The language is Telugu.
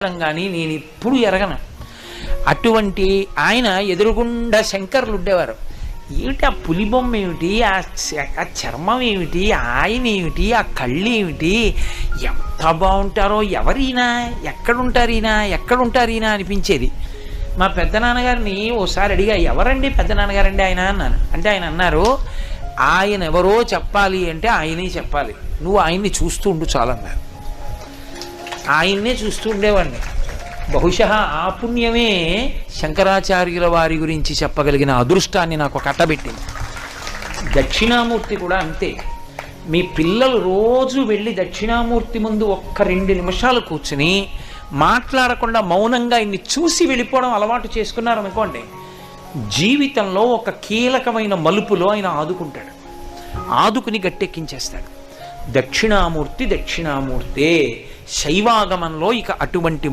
కానీ నేను ఇప్పుడు ఎరగను. అటువంటి ఆయన ఎదురుగుండా శంకర్లు ఉండేవారు. ఏమిటి ఆ పులిబొమ్మ ఏమిటి, ఆ చర్మం ఏమిటి, ఆయన ఏమిటి, ఆ కళ్ళు ఏమిటి, ఎంత బాగుంటారో, ఎవరైనా ఎక్కడుంటారు ఈయన అనిపించేది. మా పెద్దనాన్నగారిని ఓసారి అడిగా, ఎవరండి పెద్దనాన్నగారండి ఆయన అన్నాను. అంటే ఆయన అన్నారు, ఆయన ఎవరో చెప్పాలి అంటే ఆయనే చెప్పాలి, నువ్వు ఆయన్ని చూస్తూ ఉండు చాలన్నారు. ఆయన్నే చూస్తూ ఉండేవాడిని. బహుశా ఆ పుణ్యమే శంకరాచార్యుల వారి గురించి చెప్పగలిగిన అదృష్టాన్ని నాకు కట్టబెట్టింది. దక్షిణామూర్తి కూడా అంతే. మీ పిల్లలు రోజు వెళ్ళి దక్షిణామూర్తి ముందు ఒక్క 2 నిమిషాలు కూర్చుని మాట్లాడకుండా మౌనంగా ఇన్ని చూసి వెళ్ళిపోవడం అలవాటు చేసుకున్నారనుకోండి, జీవితంలో ఒక కీలకమైన మలుపులో ఆయన ఆదుకుంటాడు, ఆదుకుని గట్టెక్కించేస్తాడు. దక్షిణామూర్తే శైవాగమంలో ఇక అటువంటి